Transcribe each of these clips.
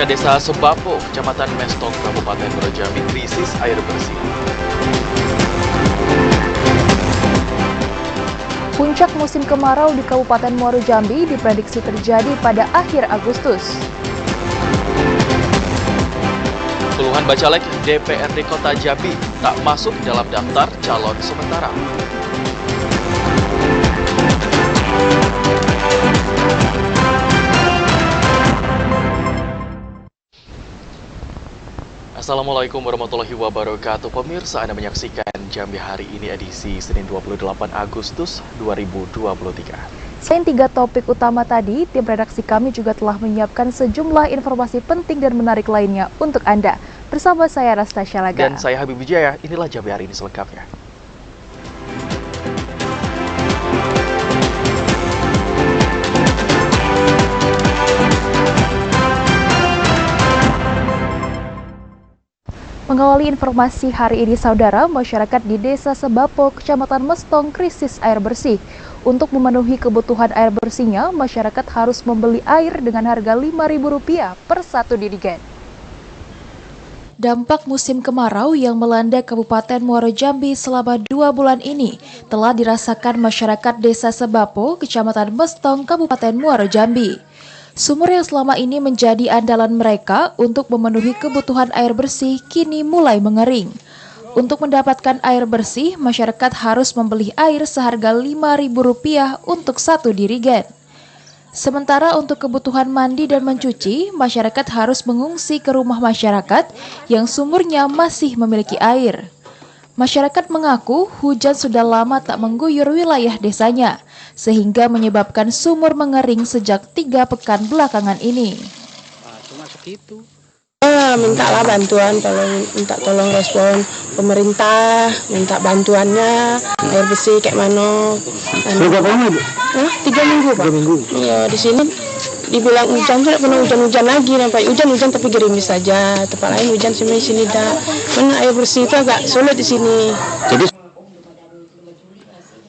Desa Sebapo, Kecamatan Mestong, Kabupaten Muaro Jambi, krisis air bersih. Puncak musim kemarau di Kabupaten Muaro Jambi diprediksi terjadi pada akhir Agustus. Puluhan bacalek DPRD Kota Jambi tak masuk dalam daftar calon sementara. Assalamualaikum warahmatullahi wabarakatuh. Pemirsa, Anda menyaksikan Jambi hari ini edisi Senin 28 Agustus 2023. Selain 3 topik utama tadi, tim redaksi kami juga telah menyiapkan sejumlah informasi penting dan menarik lainnya untuk Anda. Bersama saya Anastasia Laga. Dan saya Habib Wijaya, inilah Jambi hari ini selengkapnya. Mengawali informasi hari ini, saudara, masyarakat di Desa Sebapo, Kecamatan Mestong, krisis air bersih. Untuk memenuhi kebutuhan air bersihnya, masyarakat harus membeli air dengan harga Rp5.000 per satu dirigen. Dampak musim kemarau yang melanda Kabupaten Muaro Jambi selama 2 bulan ini telah dirasakan masyarakat Desa Sebapo, Kecamatan Mestong, Kabupaten Muaro Jambi. Sumur yang selama ini menjadi andalan mereka untuk memenuhi kebutuhan air bersih kini mulai mengering. Untuk mendapatkan air bersih, masyarakat harus membeli air seharga Rp5.000 untuk satu dirigen. Sementara untuk kebutuhan mandi dan mencuci, masyarakat harus mengungsi ke rumah masyarakat yang sumurnya masih memiliki air. Masyarakat mengaku hujan sudah lama tak mengguyur wilayah desanya, sehingga menyebabkan sumur mengering sejak 3 pekan belakangan ini. Cuma segitu. Mintalah bantuan, minta tolong respon pemerintah, minta bantuannya, air bersih kayak mana. Berapa lama, Bu? 3 minggu, Pak. 3 minggu. Iya, di sini dibilang hujan, tidak pernah hujan-hujan lagi, sampai hujan tapi gerimis saja. Tempat lain hujan, sini dah. Karena air bersih itu agak sulit di sini. Jadi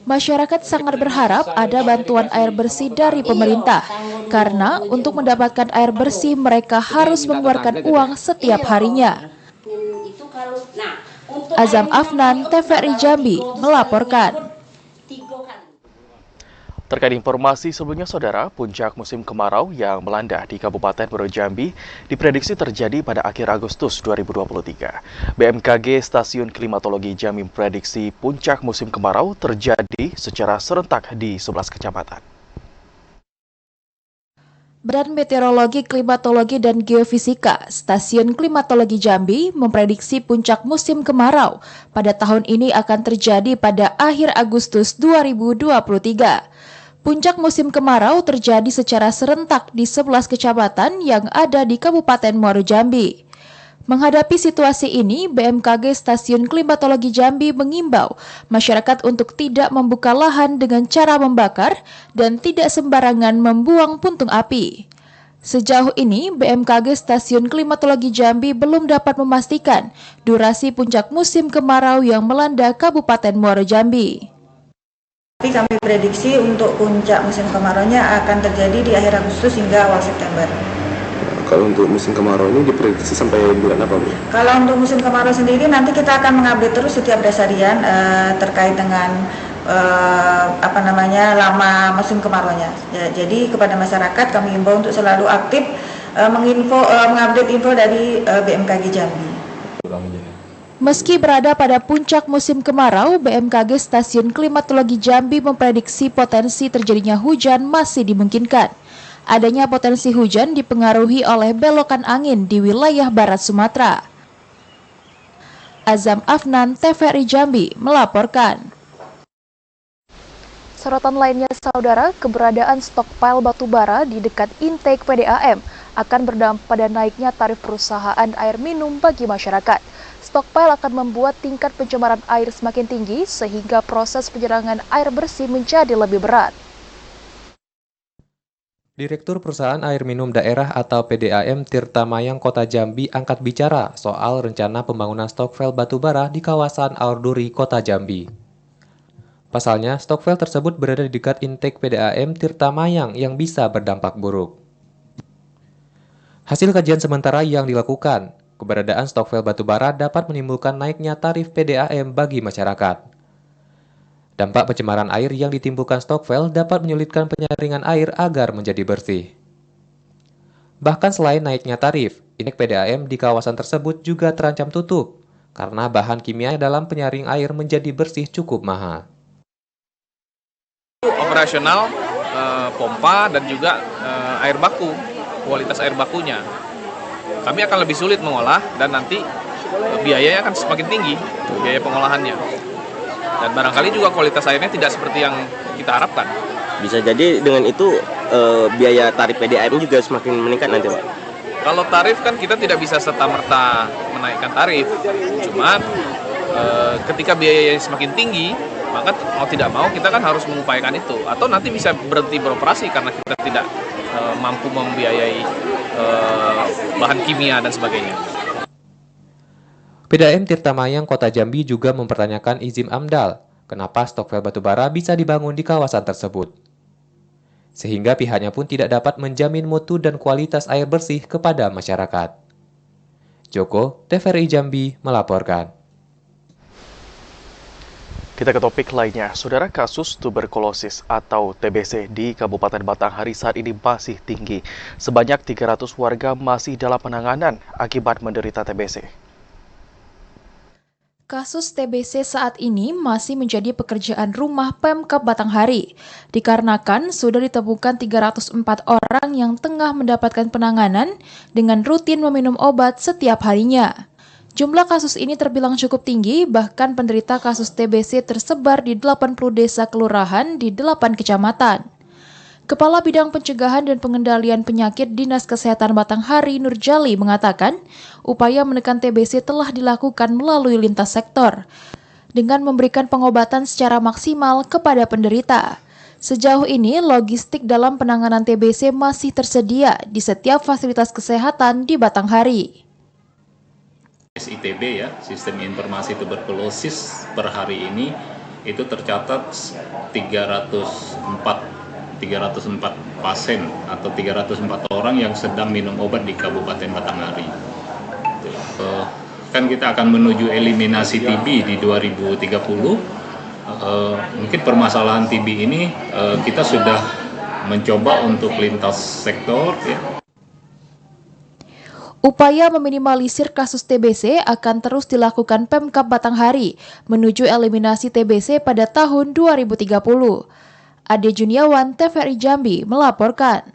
Masyarakat sangat berharap ada bantuan air bersih dari pemerintah, karena untuk mendapatkan air bersih mereka harus mengeluarkan uang setiap harinya. Azam Afnan, TVRI Jambi, melaporkan. Terkait informasi sebelumnya, saudara, puncak musim kemarau yang melanda di Kabupaten Muaro Jambi diprediksi terjadi pada akhir Agustus 2023. BMKG Stasiun Klimatologi Jambi memprediksi puncak musim kemarau terjadi secara serentak di 11 kecamatan. Badan Meteorologi, Klimatologi, dan Geofisika Stasiun Klimatologi Jambi memprediksi puncak musim kemarau pada tahun ini akan terjadi pada akhir Agustus 2023. Puncak musim kemarau terjadi secara serentak di 11 kecamatan yang ada di Kabupaten Muaro Jambi. Menghadapi situasi ini, BMKG Stasiun Klimatologi Jambi mengimbau masyarakat untuk tidak membuka lahan dengan cara membakar dan tidak sembarangan membuang puntung api. Sejauh ini, BMKG Stasiun Klimatologi Jambi belum dapat memastikan durasi puncak musim kemarau yang melanda Kabupaten Muaro Jambi. Tapi kami prediksi untuk puncak musim kemarau-nya akan terjadi di akhir Agustus hingga awal September. kalau untuk musim kemarau ini diprediksi sampai bulan apa, Bu? Kalau untuk musim kemarau sendiri nanti kita akan mengupdate terus setiap dasarian terkait dengan lama musim kemarau-nya. Ya, jadi kepada masyarakat kami himbau untuk selalu aktif mengupdate info dari BMKG Jambi. Meski berada pada puncak musim kemarau, BMKG Stasiun Klimatologi Jambi memprediksi potensi terjadinya hujan masih dimungkinkan. Adanya potensi hujan dipengaruhi oleh belokan angin di wilayah barat Sumatera. Azam Afnan, TVRI Jambi, melaporkan. Sorotan lainnya, saudara, keberadaan stokpile batubara di dekat intake PDAM akan berdampak pada naiknya tarif perusahaan air minum bagi masyarakat. Stokpile akan membuat tingkat pencemaran air semakin tinggi sehingga proses penyerangan air bersih menjadi lebih berat. Direktur Perusahaan Air Minum Daerah atau PDAM Tirta Mayang Kota Jambi angkat bicara soal rencana pembangunan stokvel batubara di kawasan Aurduri, Kota Jambi. Pasalnya, stokvel tersebut berada di dekat intake PDAM Tirta Mayang yang bisa berdampak buruk. Hasil kajian sementara yang dilakukan, keberadaan stok file batubara dapat menimbulkan naiknya tarif PDAM bagi masyarakat. Dampak pencemaran air yang ditimbulkan stok file dapat menyulitkan penyaringan air agar menjadi bersih. Bahkan selain naiknya tarif, indeks PDAM di kawasan tersebut juga terancam tutup, karena bahan kimia dalam penyaring air menjadi bersih cukup mahal. Operasional, pompa dan juga air baku, kualitas air bakunya. Kami akan lebih sulit mengolah dan nanti biayanya akan semakin tinggi, biaya pengolahannya. Dan barangkali juga kualitas airnya tidak seperti yang kita harapkan. Bisa jadi dengan itu biaya tarif PDAM juga semakin meningkat nanti, Pak? Kalau tarif kan kita tidak bisa serta-merta menaikkan tarif. Cuman ketika biayanya semakin tinggi, maka mau tidak mau kita kan harus mengupayakan itu. Atau nanti bisa berhenti beroperasi karena kita tidak mampu membiayai bahan kimia dan sebagainya. PDAM Tirtamayang Kota Jambi juga mempertanyakan izin AMDAL, kenapa stok file batubara bisa dibangun di kawasan tersebut. Sehingga pihaknya pun tidak dapat menjamin mutu dan kualitas air bersih kepada masyarakat. Joko, TVRI Jambi, melaporkan. Kita ke topik lainnya, saudara. Kasus tuberkulosis atau TBC di Kabupaten Batanghari saat ini masih tinggi. Sebanyak 300 warga masih dalam penanganan akibat menderita TBC. Kasus TBC saat ini masih menjadi pekerjaan rumah Pemkab Batanghari, dikarenakan sudah ditemukan 304 orang yang tengah mendapatkan penanganan dengan rutin meminum obat setiap harinya. Jumlah kasus ini terbilang cukup tinggi, bahkan penderita kasus TBC tersebar di 80 desa kelurahan di 8 kecamatan. Kepala Bidang Pencegahan dan Pengendalian Penyakit Dinas Kesehatan Batanghari Nurjali mengatakan, upaya menekan TBC telah dilakukan melalui lintas sektor, dengan memberikan pengobatan secara maksimal kepada penderita. Sejauh ini, logistik dalam penanganan TBC masih tersedia di setiap fasilitas kesehatan di Batanghari. SITB ya, Sistem Informasi Tuberkulosis per hari ini itu tercatat 304 pasien atau 304 orang yang sedang minum obat di Kabupaten Batanghari. Kan kita akan menuju eliminasi TB di 2030. Mungkin permasalahan TB ini kita sudah mencoba untuk lintas sektor ya. Upaya meminimalisir kasus TBC akan terus dilakukan Pemkab Batanghari menuju eliminasi TBC pada tahun 2030. Ade Juniawan, TVRI Jambi, melaporkan.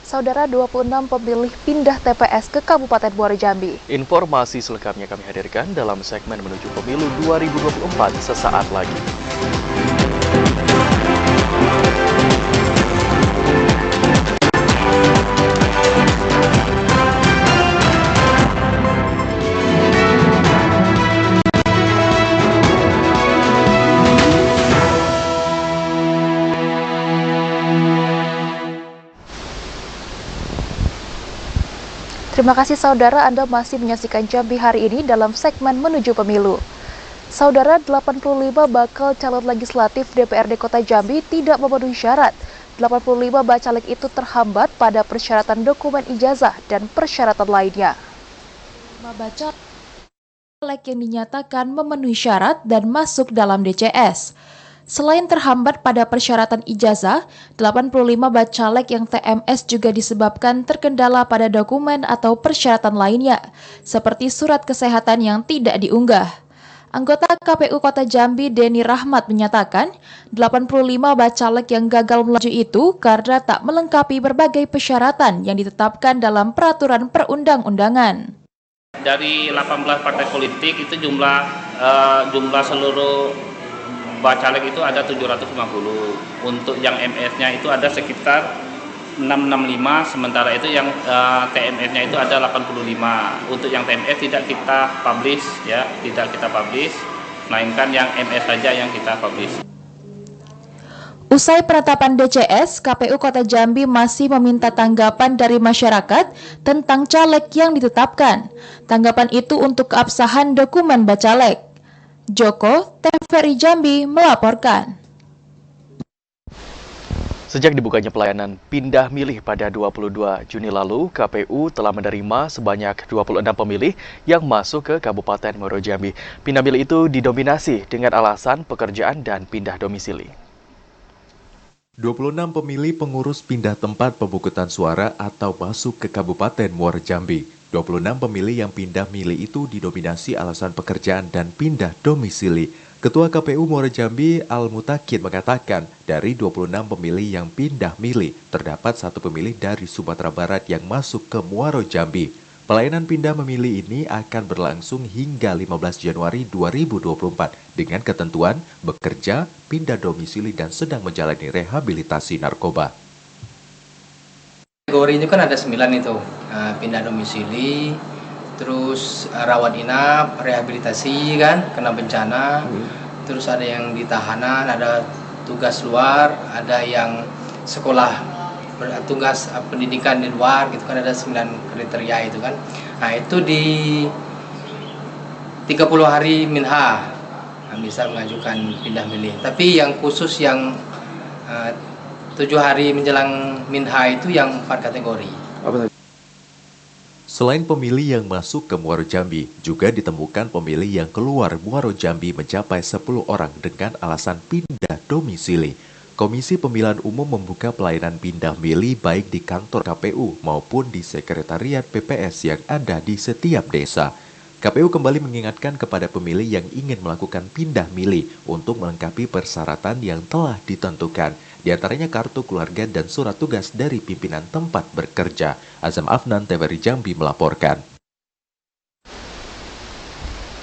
Saudara, 26 pemilih pindah TPS ke Kabupaten Muaro Jambi. Informasi selengkapnya kami hadirkan dalam segmen menuju pemilu 2024 sesaat lagi. Terima kasih saudara, Anda masih menyaksikan Jambi hari ini dalam segmen menuju pemilu. Saudara, 85 bakal calon legislatif DPRD Kota Jambi tidak memenuhi syarat. 85 bacalek itu terhambat pada persyaratan dokumen ijazah dan persyaratan lainnya. 5 bacalek yang dinyatakan memenuhi syarat dan masuk dalam DCS. Selain terhambat pada persyaratan ijazah, 85 bacalek yang TMS juga disebabkan terkendala pada dokumen atau persyaratan lainnya, seperti surat kesehatan yang tidak diunggah. Anggota KPU Kota Jambi Denny Rahmat menyatakan, 85 bacalek yang gagal melaju itu karena tak melengkapi berbagai persyaratan yang ditetapkan dalam peraturan perundang-undangan. Dari 18 partai politik itu jumlah seluruh bacalek itu ada 750. Untuk yang MS-nya itu ada sekitar 665, sementara itu yang TMS-nya itu ada 85. Untuk yang TMS tidak kita publish ya, melainkan yang MS saja yang kita publish. Usai penetapan DCS, KPU Kota Jambi masih meminta tanggapan dari masyarakat tentang caleg yang ditetapkan. Tanggapan itu untuk keabsahan dokumen bacalek. Joko, TVRI Jambi melaporkan. Sejak dibukanya pelayanan pindah milih pada 22 Juni lalu, KPU telah menerima sebanyak 26 pemilih yang masuk ke Kabupaten Muaro Jambi. Pindah milih itu didominasi dengan alasan pekerjaan dan pindah domisili. 26 pemilih pengurus pindah tempat pemungutan suara atau masuk ke Kabupaten Muaro Jambi. 26 pemilih yang pindah milih itu didominasi alasan pekerjaan dan pindah domisili. Ketua KPU Muaro Jambi Al-Mutakin mengatakan dari 26 pemilih yang pindah milih, terdapat satu pemilih dari Sumatera Barat yang masuk ke Muaro Jambi. Pelayanan pindah memilih ini akan berlangsung hingga 15 Januari 2024 dengan ketentuan bekerja, pindah domisili, dan sedang menjalani rehabilitasi narkoba. Kategori itu kan ada 9 itu, pindah domisili, terus rawat inap, rehabilitasi kan, kena bencana, terus ada yang di tahanan, ada tugas luar, ada yang sekolah tugas pendidikan di luar gitu kan, ada 9 kriteria itu kan. Nah itu di 30 hari minha bisa mengajukan pindah milih. Tapi yang khusus yang 7 hari menjelang minha itu yang 4 kategori. Selain pemilih yang masuk ke Muaro Jambi, juga ditemukan pemilih yang keluar Muaro Jambi mencapai 10 orang dengan alasan pindah domisili. Komisi Pemilihan Umum membuka pelayanan pindah milih baik di kantor KPU maupun di sekretariat PPS yang ada di setiap desa. KPU kembali mengingatkan kepada pemilih yang ingin melakukan pindah milih untuk melengkapi persyaratan yang telah ditentukan, di antaranya kartu keluarga dan surat tugas dari pimpinan tempat bekerja. Azam Afnan, TVRI Jambi melaporkan.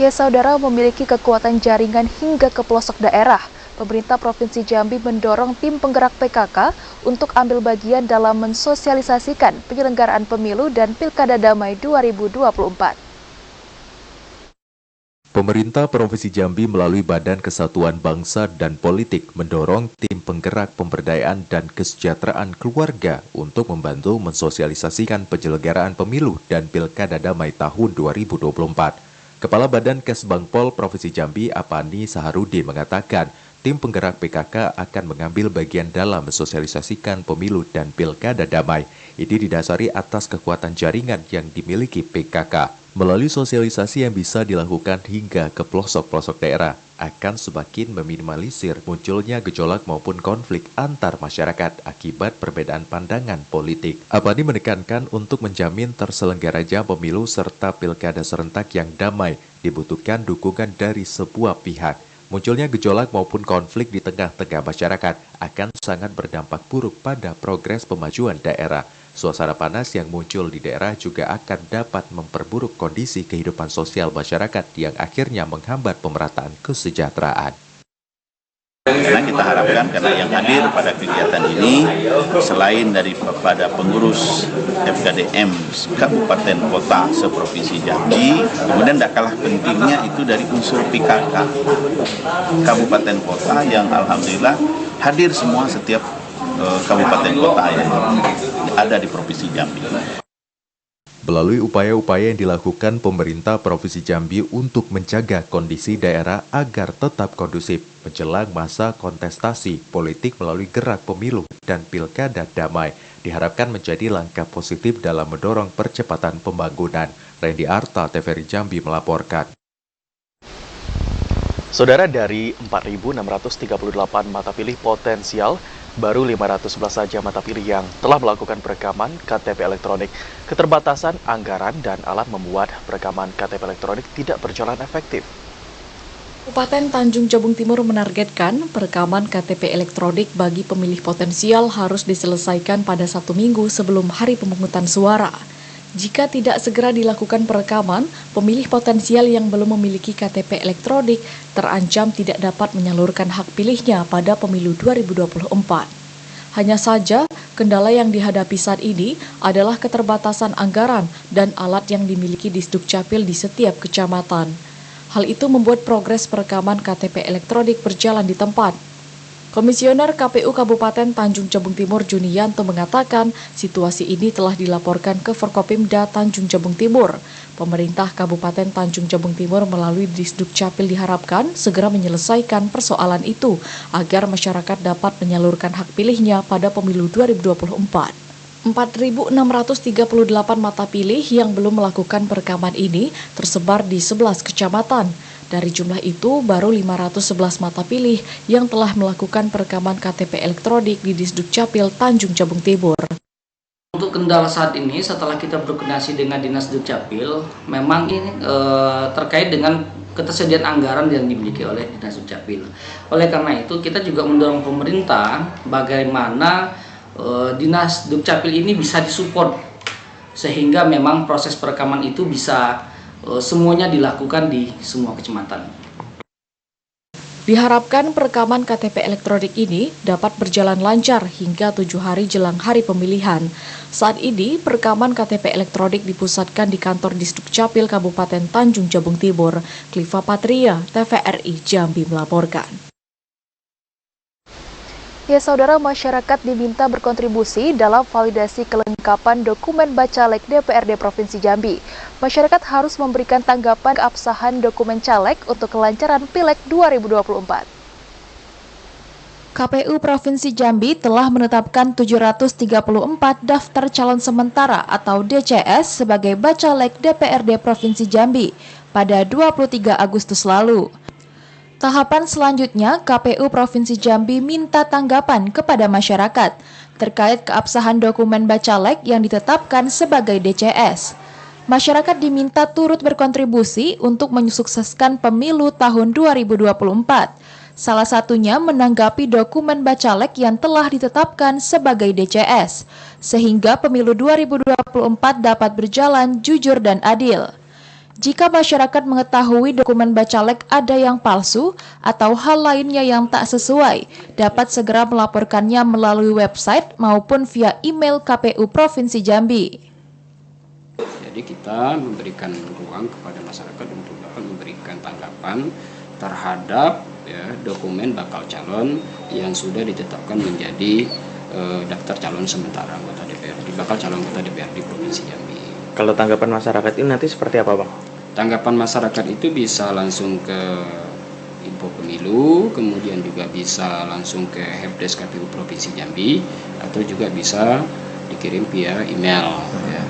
Ya, saudara, memiliki kekuatan jaringan hingga ke pelosok daerah. Pemerintah Provinsi Jambi mendorong tim penggerak PKK untuk ambil bagian dalam mensosialisasikan penyelenggaraan pemilu dan Pilkada Damai 2024. Pemerintah Provinsi Jambi melalui Badan Kesatuan Bangsa dan Politik mendorong tim penggerak pemberdayaan dan kesejahteraan keluarga untuk membantu mensosialisasikan penyelenggaraan pemilu dan Pilkada Damai tahun 2024. Kepala Badan Kesbangpol Provinsi Jambi, Apani Saharudin mengatakan, tim penggerak PKK akan mengambil bagian dalam mensosialisasikan pemilu dan Pilkada Damai. Ini didasari atas kekuatan jaringan yang dimiliki PKK. Melalui sosialisasi yang bisa dilakukan hingga ke pelosok-pelosok daerah, akan semakin meminimalisir munculnya gejolak maupun konflik antar masyarakat akibat perbedaan pandangan politik. Apani menekankan untuk menjamin terselenggaranya pemilu serta pilkada serentak yang damai, dibutuhkan dukungan dari sebuah pihak. Munculnya gejolak maupun konflik di tengah-tengah masyarakat akan sangat berdampak buruk pada progres pemajuan daerah. Suasana panas yang muncul di daerah juga akan dapat memperburuk kondisi kehidupan sosial masyarakat yang akhirnya menghambat pemerataan kesejahteraan. Karena kita harapkan karena yang hadir pada kegiatan ini selain daripada pengurus FKDM Kabupaten Kota seprovinsi Jambi, kemudian tidak kalah pentingnya itu dari unsur PKK Kabupaten Kota yang alhamdulillah hadir semua setiap kabupaten kota yang ada di Provinsi Jambi. Melalui upaya-upaya yang dilakukan pemerintah Provinsi Jambi untuk menjaga kondisi daerah agar tetap kondusif menjelang masa kontestasi politik melalui gerak pemilu dan pilkada damai, diharapkan menjadi langkah positif dalam mendorong percepatan pembangunan. Randy Arta, TVRI Jambi melaporkan. Saudara, dari 4.638 mata pilih potensial, baru 511 saja mata pilih yang telah melakukan perekaman KTP elektronik. Keterbatasan anggaran dan alat membuat perekaman KTP elektronik tidak berjalan efektif. Kabupaten Tanjung Jabung Timur menargetkan perekaman KTP elektronik bagi pemilih potensial harus diselesaikan pada 1 minggu sebelum hari pemungutan suara. Jika tidak segera dilakukan perekaman, pemilih potensial yang belum memiliki KTP elektronik terancam tidak dapat menyalurkan hak pilihnya pada pemilu 2024. Hanya saja, kendala yang dihadapi saat ini adalah keterbatasan anggaran dan alat yang dimiliki di Sdukcapil di setiap kecamatan. Hal itu membuat progres perekaman KTP elektronik berjalan di tempat. Komisioner KPU Kabupaten Tanjung Jabung Timur Junianto mengatakan situasi ini telah dilaporkan ke Forkopimda Tanjung Jabung Timur. Pemerintah Kabupaten Tanjung Jabung Timur melalui Disduk Capil diharapkan segera menyelesaikan persoalan itu agar masyarakat dapat menyalurkan hak pilihnya pada pemilu 2024. 4.638 mata pilih yang belum melakukan perekaman ini tersebar di 11 kecamatan. Dari jumlah itu, baru 511 mata pilih yang telah melakukan perekaman KTP elektronik di Disduk Capil Tanjung Jabung Timur. Untuk kendala saat ini, setelah kita berkoordinasi dengan Dinas Dukcapil, memang ini terkait dengan ketersediaan anggaran yang dimiliki oleh Dinas Dukcapil. Oleh karena itu, kita juga mendorong pemerintah bagaimana Dinas Dukcapil ini bisa disupport sehingga memang proses perekaman itu bisa semuanya dilakukan di semua kecamatan. Diharapkan perekaman KTP elektronik ini dapat berjalan lancar hingga 7 hari jelang hari pemilihan. Saat ini, perekaman KTP elektronik dipusatkan di kantor Disduk Capil Kabupaten Tanjung Jabung Timur. Kliva Patria, TVRI Jambi melaporkan. Ya, saudara, masyarakat diminta berkontribusi dalam validasi kelengkapan dokumen bacalek DPRD Provinsi Jambi. Masyarakat harus memberikan tanggapan keabsahan dokumen caleg untuk kelancaran Pileg 2024. KPU Provinsi Jambi telah menetapkan 734 daftar calon sementara atau DCS sebagai bacalek DPRD Provinsi Jambi pada 23 Agustus lalu. Tahapan selanjutnya, KPU Provinsi Jambi minta tanggapan kepada masyarakat terkait keabsahan dokumen bacalek yang ditetapkan sebagai DCS. Masyarakat diminta turut berkontribusi untuk menyukseskan pemilu tahun 2024. Salah satunya menanggapi dokumen bacalek yang telah ditetapkan sebagai DCS, sehingga pemilu 2024 dapat berjalan jujur dan adil. Jika masyarakat mengetahui dokumen bacalek ada yang palsu atau hal lainnya yang tak sesuai, dapat segera melaporkannya melalui website maupun via email KPU Provinsi Jambi. Jadi kita memberikan ruang kepada masyarakat untuk dapat memberikan tanggapan terhadap dokumen bakal calon yang sudah ditetapkan menjadi daftar calon sementara anggota DPRD, bakal calon anggota DPRD Provinsi Jambi. Kalau tanggapan masyarakat ini nanti seperti apa, Bang? Tanggapan masyarakat itu bisa langsung ke Info Pemilu, kemudian juga bisa langsung ke Helpdesk KPU Provinsi Jambi, atau juga bisa dikirim via email. Ya.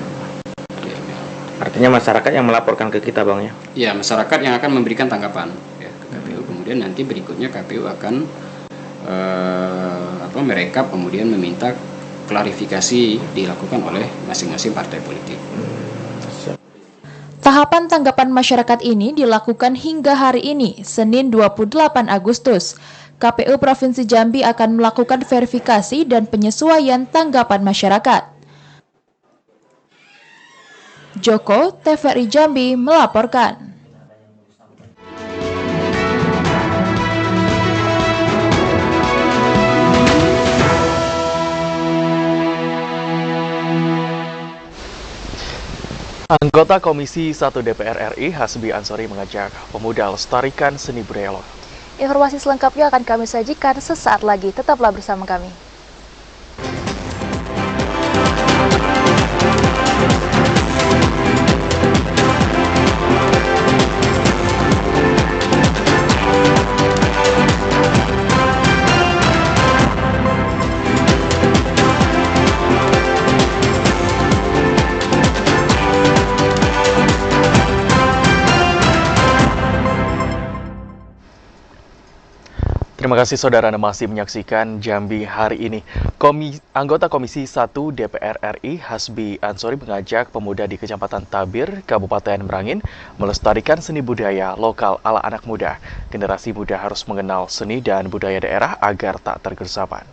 Via email. Artinya masyarakat yang melaporkan ke kita, Bang, ya? Ya, masyarakat yang akan memberikan tanggapan ya, ke KPU. Kemudian nanti berikutnya KPU akan merekap, kemudian meminta klarifikasi dilakukan oleh masing-masing partai politik. Tahapan tanggapan masyarakat ini dilakukan hingga hari ini, Senin 28 Agustus. KPU Provinsi Jambi akan melakukan verifikasi dan penyesuaian tanggapan masyarakat. Joko, TVRI Jambi melaporkan. Anggota Komisi 1 DPR RI Hasbi Ansori mengajak pemuda lestarikan seni budaya lokal. Informasi selengkapnya akan kami sajikan sesaat lagi. Tetaplah bersama kami. Terima kasih saudara Anda masih menyaksikan Jambi hari ini. Anggota Komisi 1 DPR RI Hasbi Ansori mengajak pemuda di Kecamatan Tabir, Kabupaten Merangin melestarikan seni budaya lokal ala anak muda. Generasi muda harus mengenal seni dan budaya daerah agar tak tergersapan.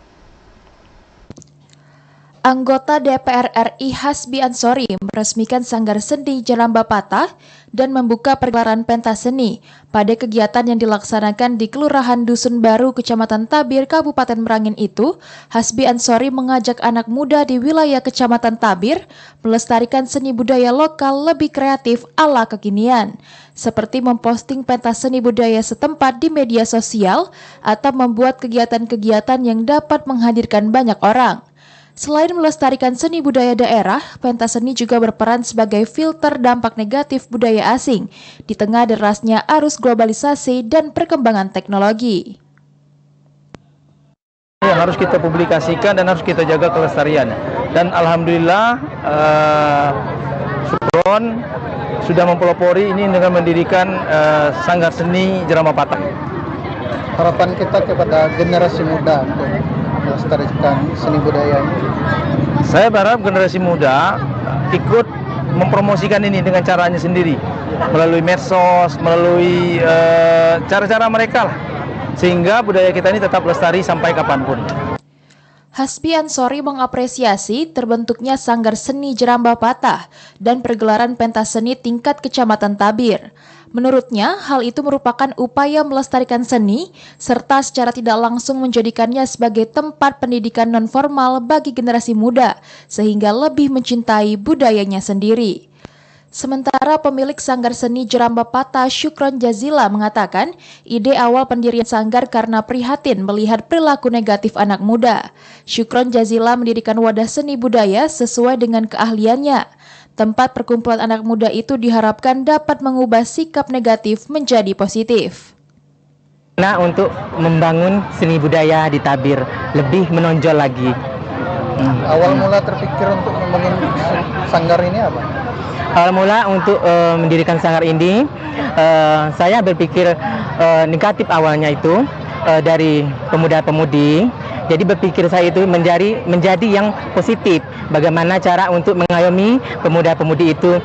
Anggota DPR RI Hasbi Ansori meresmikan Sanggar Seni Jeramba Patah dan membuka pergelaran pentas seni pada kegiatan yang dilaksanakan di Kelurahan Dusun Baru, Kecamatan Tabir, Kabupaten Merangin itu. Hasbi Ansori mengajak anak muda di wilayah Kecamatan Tabir melestarikan seni budaya lokal lebih kreatif ala kekinian, seperti memposting pentas seni budaya setempat di media sosial atau membuat kegiatan-kegiatan yang dapat menghadirkan banyak orang. Selain melestarikan seni budaya daerah, pentas seni juga berperan sebagai filter dampak negatif budaya asing di tengah derasnya arus globalisasi dan perkembangan teknologi. Yang harus kita publikasikan dan harus kita jaga kelestarian. Dan alhamdulillah Sukron sudah mempelopori ini dengan mendirikan Sanggar Seni Jeramba Patah. Harapan kita kepada generasi muda untuk melestarikan seni budaya ini. Saya berharap generasi muda ikut mempromosikan ini dengan caranya sendiri, melalui medsos, melalui cara-cara mereka lah, sehingga budaya kita ini tetap lestari sampai kapanpun. Hasbi Ansori mengapresiasi terbentuknya Sanggar Seni Jeramba Patah dan pergelaran pentas seni tingkat Kecamatan Tabir. Menurutnya, hal itu merupakan upaya melestarikan seni, serta secara tidak langsung menjadikannya sebagai tempat pendidikan non-formal bagi generasi muda, sehingga lebih mencintai budayanya sendiri. Sementara pemilik Sanggar Seni Jeramba Patah, Syukron Jazila, mengatakan ide awal pendirian sanggar karena prihatin melihat perilaku negatif anak muda. Syukron Jazila mendirikan wadah seni budaya sesuai dengan keahliannya. Tempat perkumpulan anak muda itu diharapkan dapat mengubah sikap negatif menjadi positif. Nah, untuk membangun seni budaya di Tabir lebih menonjol lagi. Awal mula terpikir untuk membangun sanggar ini apa? Awal mula untuk mendirikan sanggar ini, saya berpikir negatif awalnya itu dari pemuda-pemudi. Jadi berpikir saya itu menjadi yang positif. Bagaimana cara untuk mengayomi pemuda-pemudi itu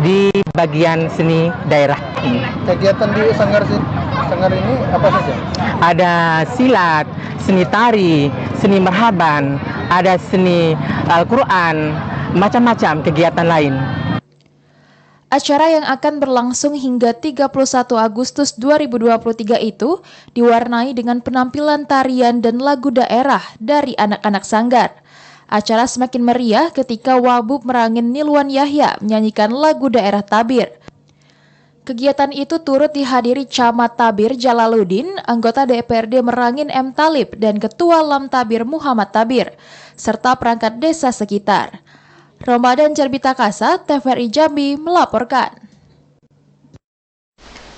di bagian seni daerah. Kegiatan di sanggar ini apa saja? Ada silat, seni tari, seni marhaban, ada seni Al-Quran, macam-macam kegiatan lain. Acara yang akan berlangsung hingga 31 Agustus 2023 itu diwarnai dengan penampilan tarian dan lagu daerah dari anak-anak sanggar. Acara semakin meriah ketika Wabub Merangin Nilwan Yahya menyanyikan lagu daerah Tabir. Kegiatan itu turut dihadiri Camat Tabir Jalaluddin, anggota DPRD Merangin M. Talib, dan Ketua Lam Tabir Muhammad Tabir, serta perangkat desa sekitar. Ramadan Jarbita Kasa, TVRI Jambi melaporkan.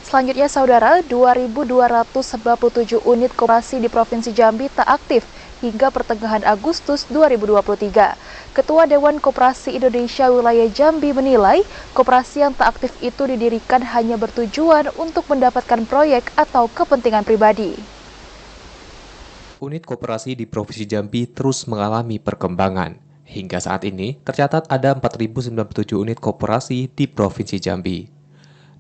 Selanjutnya, Saudara, 2.297 unit koperasi di Provinsi Jambi tak aktif hingga pertengahan Agustus 2023. Ketua Dewan Koperasi Indonesia Wilayah Jambi menilai koperasi yang tak aktif itu didirikan hanya bertujuan untuk mendapatkan proyek atau kepentingan pribadi. Unit koperasi di Provinsi Jambi terus mengalami perkembangan. Hingga saat ini, tercatat ada 4.097 unit koperasi di Provinsi Jambi.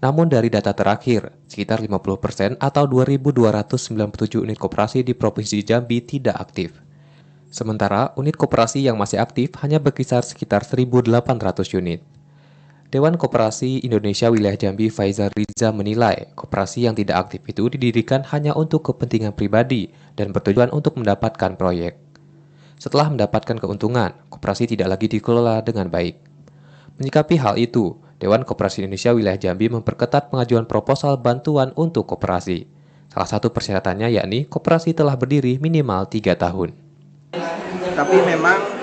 Namun dari data terakhir, sekitar 50% atau 2.297 unit koperasi di Provinsi Jambi tidak aktif. Sementara, unit koperasi yang masih aktif hanya berkisar sekitar 1.800 unit. Dewan Koperasi Indonesia Wilayah Jambi Faizal Riza menilai koperasi yang tidak aktif itu didirikan hanya untuk kepentingan pribadi dan bertujuan untuk mendapatkan proyek. Setelah mendapatkan keuntungan, koperasi tidak lagi dikelola dengan baik. Menyikapi hal itu, Dewan Koperasi Indonesia Wilayah Jambi memperketat pengajuan proposal bantuan untuk koperasi. Salah satu persyaratannya yakni koperasi telah berdiri minimal 3 tahun. Tapi memang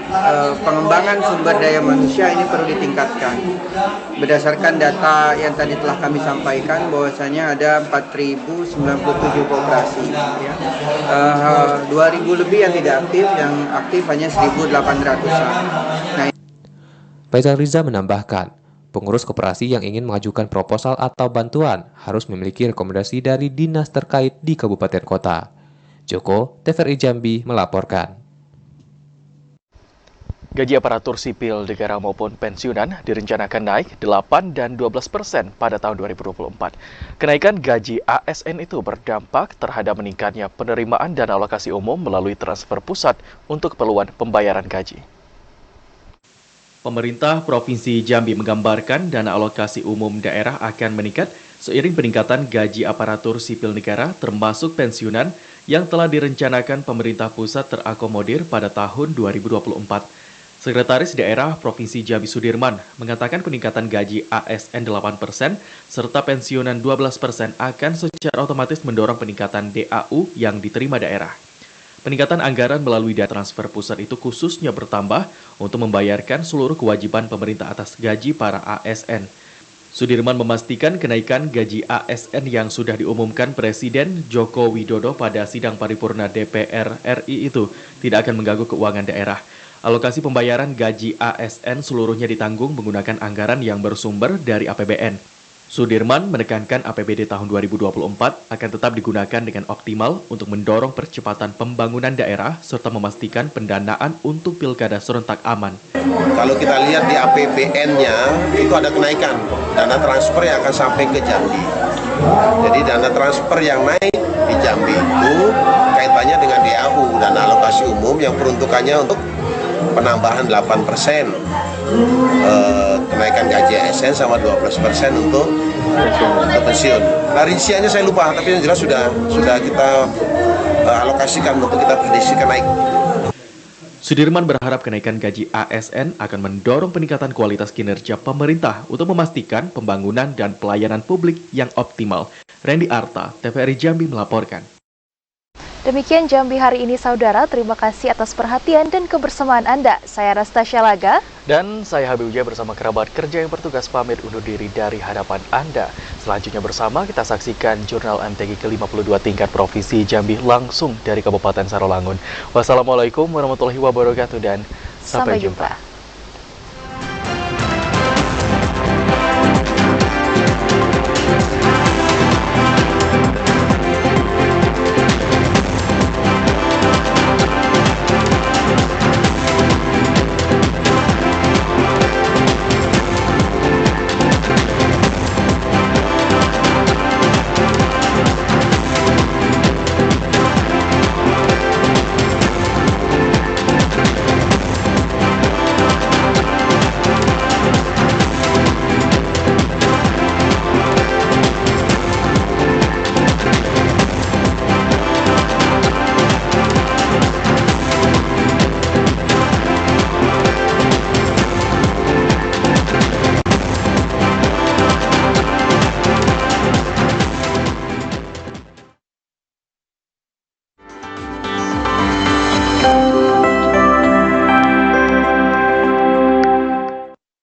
pengembangan sumber daya manusia ini perlu ditingkatkan. Berdasarkan data yang tadi telah kami sampaikan, bahwasanya ada 4.097 koperasi, ya. 2.000 lebih yang tidak aktif, yang aktif hanya 1.800-an. Nah, Faizal Riza menambahkan, pengurus koperasi yang ingin mengajukan proposal atau bantuan harus memiliki rekomendasi dari dinas terkait di kabupaten kota. Joko, TVRI Jambi melaporkan. Gaji aparatur sipil negara maupun pensiunan direncanakan naik 8 dan 12% pada tahun 2024. Kenaikan gaji ASN itu berdampak terhadap meningkatnya penerimaan dan alokasi umum melalui transfer pusat untuk keperluan pembayaran gaji. Pemerintah Provinsi Jambi menggambarkan dana alokasi umum daerah akan meningkat seiring peningkatan gaji aparatur sipil negara termasuk pensiunan yang telah direncanakan pemerintah pusat terakomodir pada tahun 2024. Sekretaris Daerah Provinsi Jambi Sudirman mengatakan peningkatan gaji ASN 8% serta pensiunan 12% akan secara otomatis mendorong peningkatan DAU yang diterima daerah. Peningkatan anggaran melalui dana transfer pusat itu khususnya bertambah untuk membayarkan seluruh kewajiban pemerintah atas gaji para ASN. Sudirman memastikan kenaikan gaji ASN yang sudah diumumkan Presiden Joko Widodo pada sidang paripurna DPR RI itu tidak akan mengganggu keuangan daerah. Alokasi pembayaran gaji ASN seluruhnya ditanggung menggunakan anggaran yang bersumber dari APBN. Sudirman menekankan APBD tahun 2024 akan tetap digunakan dengan optimal untuk mendorong percepatan pembangunan daerah serta memastikan pendanaan untuk pilkada serentak aman. Kalau kita lihat di APBN-nya itu ada kenaikan dana transfer yang akan sampai ke Jambi. Jadi dana transfer yang naik di Jambi itu kaitannya dengan DAU, dana alokasi umum yang peruntukannya untuk penambahan 8%, kenaikan gaji ASN sama 12% untuk pensiun. Nah, rinciannya saya lupa, tapi yang jelas sudah kita alokasikan untuk kita prediksikan naik. Sudirman berharap kenaikan gaji ASN akan mendorong peningkatan kualitas kinerja pemerintah untuk memastikan pembangunan dan pelayanan publik yang optimal. Randy Arta, TVRI Jambi melaporkan. Demikian Jambi hari ini, saudara. Terima kasih atas perhatian dan kebersamaan Anda. Saya Rastasya Laga. Dan saya Habib Ujaya bersama kerabat kerja yang bertugas pamit undur diri dari hadapan Anda. Selanjutnya bersama kita saksikan Jurnal MTQ ke-52 tingkat Provinsi Jambi langsung dari Kabupaten Sarolangun. Wassalamualaikum warahmatullahi wabarakatuh dan sampai jumpa.